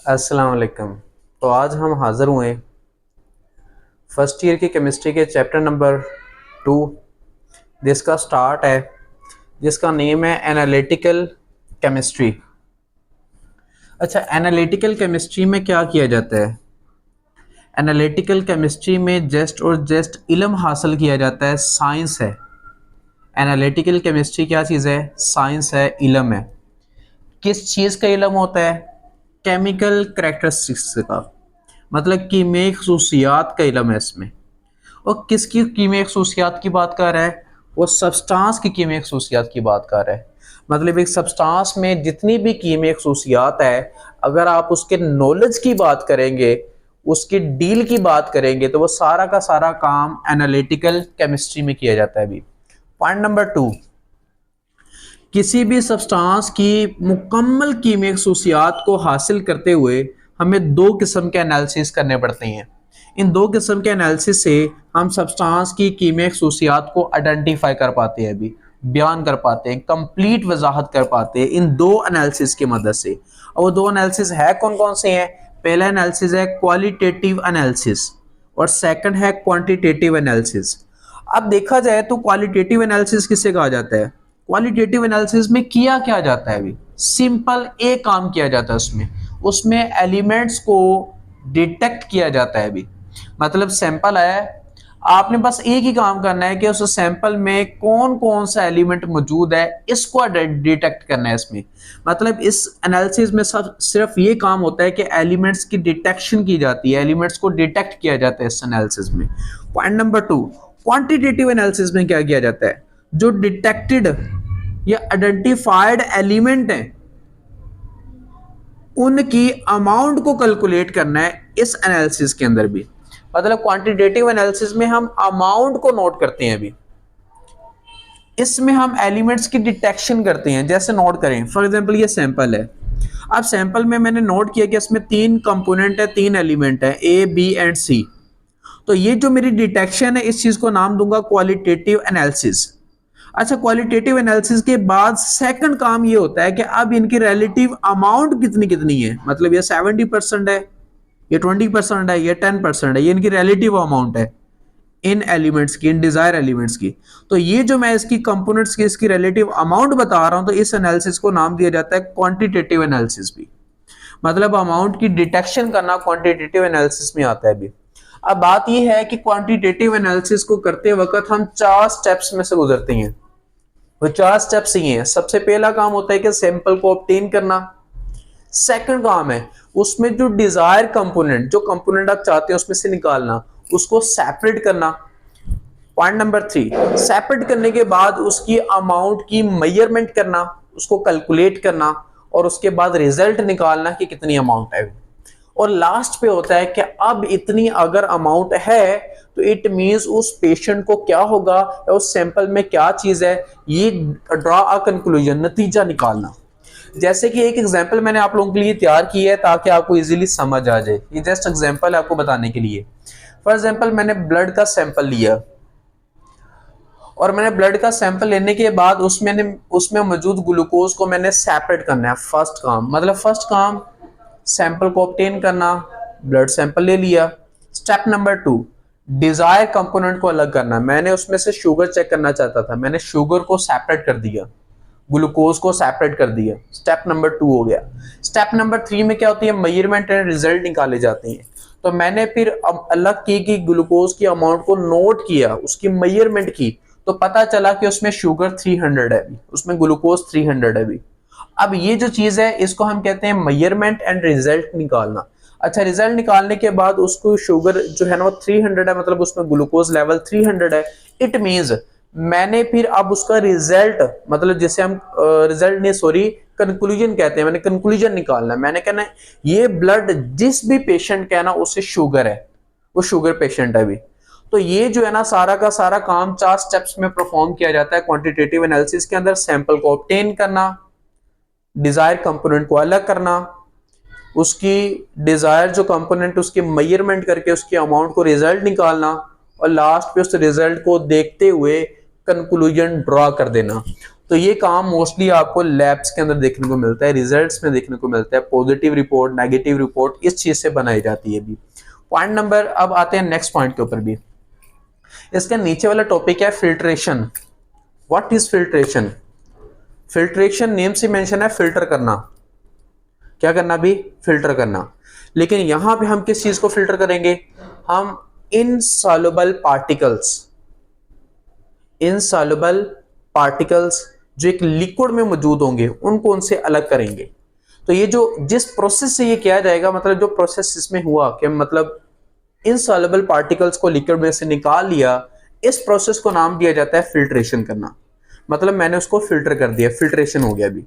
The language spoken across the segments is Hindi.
अस्सलाम वालेकुम। तो आज हम हाज़िर हुए फर्स्ट ईयर की केमिस्ट्री के चैप्टर नंबर 2 जिसका स्टार्ट है, जिसका नेम है एनालिटिकल केमिस्ट्री। अच्छा, एनालिटिकल केमिस्ट्री में क्या किया जाता है? एनालिटिकल केमिस्ट्री में जस्ट और जस्ट इल्म हासिल किया जाता है, साइंस है। एनालिटिकल केमिस्ट्री क्या चीज़ है? साइंस है, इल्म है। किस चीज़ का इल्म होता है? केमिकल करेक्टरिस्टिक्स का, मतलब कीमियाई खसूसियात का इल्म है इसमें। और किसकी कीमियाई खसूसियात की बात कर रहा है? वो सब्सटेंस की कीमियाई खसूसियात की बात कर रहा है। मतलब एक सब्सटेंस में जितनी भी कीमियाई खसूसियात है, अगर आप उसके नॉलेज की बात करेंगे, उसकी डील की बात करेंगे, तो वो सारा का सारा काम एनालिटिकल केमिस्ट्री में किया जाता है। अभी पॉइंट नंबर 2, किसी भी सब्सटेंस की मुकम्मल कीमियाई खसूसियात को हासिल करते हुए हमें दो किस्म के एनालिसिस करने पड़ते हैं। इन दो किस्म के एनालिसिस से हम सब्सटेंस की कीमियाई खसूसियात को आइडेंटिफाई कर पाते हैं, अभी बयान कर पाते हैं, कंप्लीट वजाहत कर पाते हैं इन दो एनालिसिस की मदद से। और वो दो एनालिसिस है कौन कौन से हैं? पहला एनालिसिस है क्वालिटेटिव एनालिसिस और सेकंड है क्वांटिटेटिव एनालिसिस। अब देखा जाए तो क्वालिटेटिव एनालिसिस किसे कहा जाता है? क्वालिटेटिव एनालिसिस में किया क्या जाता है? अभी सिंपल एक काम किया जाता है उसमें उसमें एलिमेंट्स को डिटेक्ट किया जाता है। अभी मतलब सैंपल है, आपने बस एक ही काम करना है कि उस सैंपल में कौन कौन सा एलिमेंट मौजूद है, इसको डिटेक्ट करना है इसमें। मतलब इस एनालिसिस में सब सिर्फ ये काम होता है कि एलिमेंट्स की डिटेक्शन की जाती है, एलिमेंट्स को डिटेक्ट किया जाता है इस एनालिसिस में। पॉइंट नंबर 2, क्वांटिटेटिव एनालिसिस में क्या किया जाता है? जो डिटेक्टेड या आइडेंटिफाइड एलिमेंट हैं, उनकी अमाउंट को कैलकुलेट करना है इस एनालिसिस के अंदर भी। मतलब क्वांटिटेटिव एनालिसिस में हम अमाउंट को नोट करते हैं, अभी इसमें हम एलिमेंट्स की डिटेक्शन करते हैं। जैसे नोट करें, फॉर एग्जांपल ये सैंपल है। अब सैंपल में मैंने नोट किया कि इसमें तीन कंपोनेंट है, तीन एलिमेंट है, ए बी एंड सी। तो ये जो मेरी डिटेक्शन है, इस चीज को नाम दूंगा क्वालिटेटिव एनालिसिस। अच्छा, क्वालिटेटिव एनालिसिस के बाद सेकंड काम ये होता है कि अब इनकी रिलेटिव अमाउंट कितनी कितनी है। मतलब ये 70% है, ये 20% है, ये 10% है, ये इनकी रिलेटिव अमाउंट है इन एलिमेंट्स की, इन डिजायर एलिमेंट्स की। तो ये जो मैं इसकी कंपोनेंट्स की इसकी रिलेटिव अमाउंट बता रहा हूं, तो इस एनालिसिस को नाम दिया जाता है क्वांटिटेटिव एनालिसिस भी। मतलब अमाउंट की डिटेक्शन करना क्वांटिटेटिव एनालिसिस में आता है अभी। अब बात यह है कि क्वांटिटेटिव एनालिसिस को करते वक्त हम 4 स्टेप्स में से गुजरते हैं। वो 4 स्टेप्स ही हैं। सबसे पहला काम होता है कि सैंपल को ऑब्टेन करना। सेकंड काम है उसमें जो डिजायर कंपोनेंट, जो कंपोनेंट आप चाहते हैं उसमें से निकालना, उसको सेपरेट करना। पॉइंट नंबर 3, सेपरेट करने के बाद उसकी अमाउंट की मेजरमेंट करना, उसको कैलकुलेट करना, और उसके बाद रिजल्ट निकालना कि कितनी अमाउंट है। और लास्ट पे होता है कि अब इतनी अगर अमाउंट है तो इट मींस उस पेशेंट को क्या होगा या उस सैंपल में क्या चीज है, ये ड्रॉ अ कंक्लूजन, नतीजा निकालना। जैसे कि एक एग्जांपल मैंने आप लोगों के लिए तैयार की है ताकि आपको इजीली समझ आ जाए। ये जस्ट एग्जांपल है आपको बताने के लिए। फॉर एग्जांपल मैंने ब्लड का सैंपल लिया और मैंने ब्लड का सैंपल लेने के बाद उसमें मौजूद ग्लूकोज को मैंने सेपरेट करना है। फर्स्ट काम, मतलब फर्स्ट काम सैंपल को ऑब्टेन करना, ब्लड सैंपल ले लिया। स्टेप नंबर 2, डिजायर कंपोनेंट को अलग करना। मैंने उसमें से शुगर चेक करना चाहता था, मैंने शुगर को सेपरेट कर दिया, ग्लूकोज को सेपरेट कर दिया। स्टेप नंबर 2 हो गया। स्टेप नंबर 3 में क्या होती है? मेजरमेंट एंड रिजल्ट निकाले जाते हैं। तो मैंने फिर अब अलग की कि ग्लूकोज की अमाउंट को नोट किया, उसकी मेजरमेंट की, तो पता चला कि उसमें शुगर 300 है अभी, उसमें ग्लूकोज 300 है अभी। अब ये जो चीज है इसको हम कहते हैं मेजरमेंट एंड रिजल्ट निकालना। अच्छा, रिजल्ट निकालने के बाद उसको शुगर जो है ना वो 300 है, मतलब उसमें ग्लूकोज लेवल 300 है। इट मींस मैंने फिर अब उसका रिजल्ट, मतलब जिसे हम रिजल्ट नहीं सॉरी कंक्लूजन कहते हैं, मैंने कंक्लूजन निकालना है। मैंने कहना है ये ब्लड जिस भी पेशेंट का है ना उसे शुगर है, वो शुगर पेशेंट है अभी। तो ये जो है ना सारा का सारा काम 4 स्टेप्स में परफॉर्म किया जाता है क्वांटिटेटिव एनालिसिस के अंदर। सैंपल को ऑब्टेन करना, डिजायर कंपोनेंट को अलग करना, उसकी डिजायर जो कंपोनेंट उसकी मेजरमेंट करके उसकी अमाउंट को रिजल्ट निकालना, और लास्ट पे उस रिजल्ट को देखते हुए कंक्लूजन ड्रॉ कर देना। तो ये काम मोस्टली आपको लैब्स के अंदर देखने को मिलता है, रिजल्ट्स में देखने को मिलता है, पॉजिटिव रिपोर्ट, नेगेटिव रिपोर्ट इस चीज से बनाई जाती है भी। पॉइंट नंबर, अब आते हैं नेक्स्ट पॉइंट के ऊपर भी। इसके नीचे वाला टॉपिक है filtration. What is filtration? Filtration name से मेंशन है फिल्टर करना। क्या करना भी? फिल्टर करना। लेकिन यहां पे हम किस चीज को फिल्टर करेंगे? हम इनसॉल्युबल पार्टिकल्स, इनसॉल्युबल पार्टिकल्स जो एक लिक्विड में मौजूद होंगे उनको उनसे अलग करेंगे। तो ये जो जिस प्रोसेस से ये किया जाएगा, मतलब जो प्रोसेस इसमें हुआ कि मतलब इनसॉल्युबल पार्टिकल्स को लिक्विड में से निकाल लिया, इस प्रोसेस को नाम दिया जाता है फिल्ट्रेशन करना। मतलब मैंने उसको फिल्टर कर दिया, फिल्ट्रेशन हो गया अभी।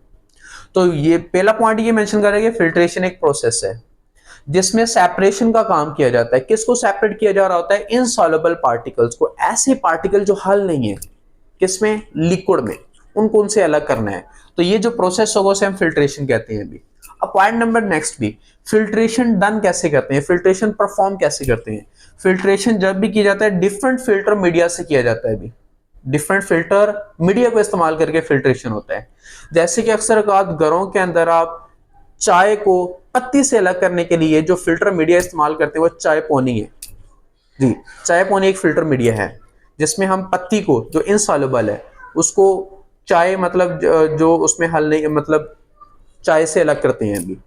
तो ये पहला पॉइंट ये मेंशन करेंगे, फिल्ट्रेशन एक प्रोसेस है जिसमें सेपरेशन का काम किया जाता है। किसको सेपरेट किया जा रहा होता है? इनसॉल्युबल पार्टिकल्स को, ऐसे पार्टिकल जो हल नहीं है किसमें? लिक्विड में, उनको उनसे अलग करना है। तो ये जो प्रोसेस होगा उसे हम फिल्ट्रेशन कहते हैं अभी। अब पॉइंट नंबर नेक्स्ट भी, फिल्ट्रेशन डन कैसे करते हैं, फिल्ट्रेशन परफॉर्म कैसे करते हैं? फिल्ट्रेशन जब भी किया जाता है डिफरेंट फिल्टर मीडिया से किया जाता है अभी। डिफरेंट फिल्टर मीडिया को इस्तेमाल करके फिल्ट्रेशन होता है। जैसे कि अक्सर घरों के अंदर आप चाय को पत्ती से अलग करने के लिए जो फिल्टर मीडिया इस्तेमाल करते हैं वो चाय पोनी है जी। चाय पोनी एक फिल्टर मीडिया है जिसमें हम पत्ती को जो इनसॉल्युबल है उसको चाय मतलब जो उसमें हल नहीं, मतलब चाय से अलग करते हैं अभी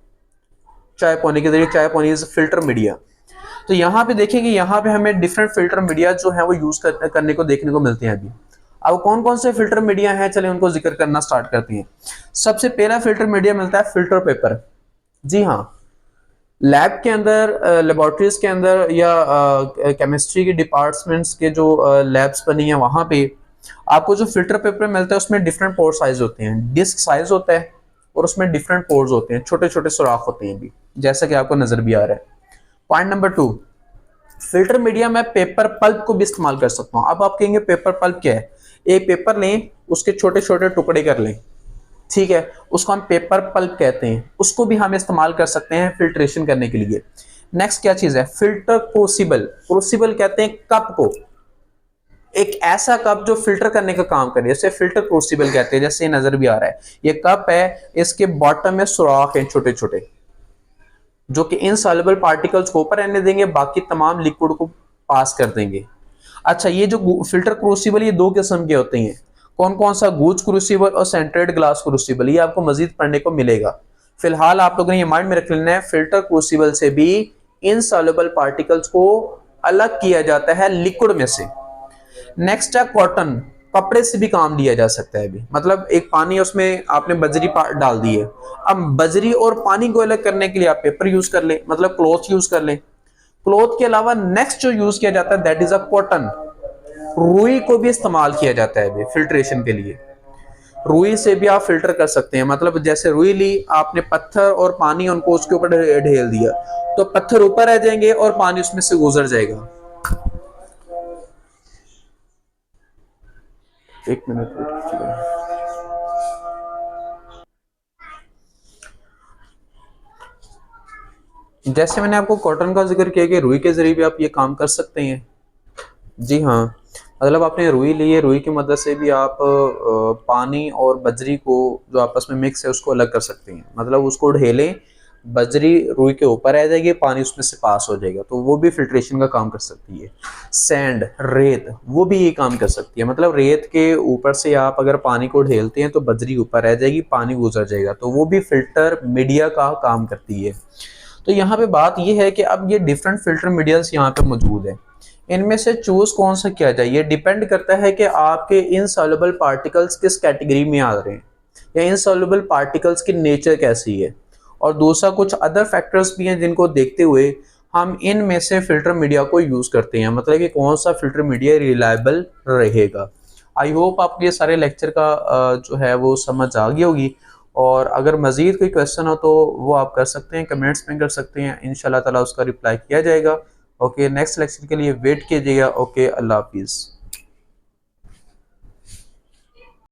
चाय पोनी के जरिए। चाय पोनी इज फिल्टर मीडिया। तो यहाँ पे देखिए कि यहाँ पे हमें डिफरेंट फिल्टर मीडिया जो है वो यूज करने को देखने को मिलते हैं अभी। अब कौन कौन से फिल्टर मीडिया हैं, चलिए उनको जिक्र करना स्टार्ट करते हैं। सबसे पहला फिल्टर मीडिया मिलता है फिल्टर पेपर। जी हाँ, लैब के अंदर, लेबोरेटरीज के अंदर या केमिस्ट्री के डिपार्टमेंट्स के जो लैब्स बनी है वहां पे आपको जो फिल्टर पेपर मिलता है उसमें डिफरेंट पोर साइज होते हैं। डिस्क साइज होता है और उसमें डिफरेंट पोर्स होते हैं, छोटे छोटे सुराख होते हैं भी, जैसा कि आपको नजर भी आ रहा है। पॉइंट नंबर 2, फिल्टर मीडिया में पेपर पल्प को भी इस्तेमाल कर सकता हूं। अब आप कहेंगे पेपर पल्प क्या है? एक पेपर लें, उसके छोटे छोटे टुकड़े कर लें, ठीक है, उसको हम पेपर पल्प कहते हैं। उसको भी हम इस्तेमाल कर सकते हैं फिल्ट्रेशन करने के लिए। नेक्स्ट क्या चीज है? Filter crucible. क्रूसिबल कहते हैं कप को, एक ऐसा कप जो फिल्टर करने का काम करे, जैसे फिल्टर क्रूसिबल कहते हैं। जैसे नजर भी आ रहा है, ये कप है, इसके बॉटम में सुराख है छोटे छोटे जो कि इनसॉल्युबल पार्टिकल्स को ऊपर रहने देंगे, बाकी तमाम लिक्विड को पास कर देंगे। अच्छा, ये जो फिल्टर क्रूसिबल ये दो किस्म के होते हैं। कौन कौन सा? गूज क्रूसिबल और सेंट्रेड ग्लास क्रूसिबल। ये आपको मजीद पढ़ने को मिलेगा। फिलहाल आप लोगों ने ये माइंड में रख लेना है, फिल्टर क्रूसिबल से भी इनसॉल्युबल पार्टिकल्स को अलग किया जाता है लिक्विड में से। नेक्स्ट है कॉटन। कपड़े से भी काम लिया जा सकता है अभी, मतलब एक पानी, उसमें आपने बजरी डाल दी है। अब बजरी और पानी को अलग करने के लिए आप पेपर यूज कर ले, मतलब क्लॉथ यूज कर ले। क्लॉथ के अलावा नेक्स्ट जो यूज किया जाता है दैट इज अ कॉटन। रुई को भी इस्तेमाल किया जाता है अभी फिल्ट्रेशन के लिए। रुई से भी आप फिल्टर कर सकते हैं, मतलब जैसे रुई ली आपने, पत्थर और पानी उनको उसके ऊपर ढेल दिया तो पत्थर ऊपर रह जाएंगे और पानी उसमें से गुजर जाएगा। एक मिनट जैसे मैंने आपको कॉटन का जिक्र किया कि रुई के जरिए भी आप ये काम कर सकते हैं। जी हाँ, मतलब आपने रुई ली है, रुई की मदद से भी आप पानी और बजरी को जो आपस में मिक्स है उसको अलग कर सकते हैं। मतलब उसको ढेलें, बजरी रुई के ऊपर आ जाएगी, पानी उसमें से पास हो जाएगा, तो वो भी फिल्ट्रेशन का काम कर सकती है। सैंड, रेत, वो भी ये काम कर सकती है। मतलब रेत के ऊपर से आप अगर पानी को ढेलते हैं तो बजरी ऊपर रह जाएगी, पानी गुजर जाएगा, तो वो भी फिल्टर मीडिया का काम करती है। तो यहाँ पे बात ये है कि अब ये डिफरेंट फिल्टर मीडियाज यहाँ पे मौजूद है, इनमें से चूज कौन सा किया जाए ये डिपेंड करता है कि आपके इनसॉल्युबल पार्टिकल्स किस कैटेगरी में आ रहे हैं या इनसॉल्युबल पार्टिकल्स की नेचर कैसी है। और दूसरा कुछ अदर फैक्टर्स भी हैं जिनको देखते हुए हम इनमें से फिल्टर मीडिया को यूज करते हैं, मतलब कि कौन सा फिल्टर मीडिया रिलायबल रहेगा। आई होप आपको ये सारे लेक्चर का जो है वो समझ आ गई होगी। और अगर मजीद कोई क्वेश्चन हो तो वो आप कर सकते हैं, कमेंट्स में कर सकते हैं, इंशाल्लाह ताला उसका रिप्लाई किया जाएगा। ओके, नेक्स्ट लेक्चर के लिए वेट कीजिएगा। ओके, अल्लाह हाफिज़।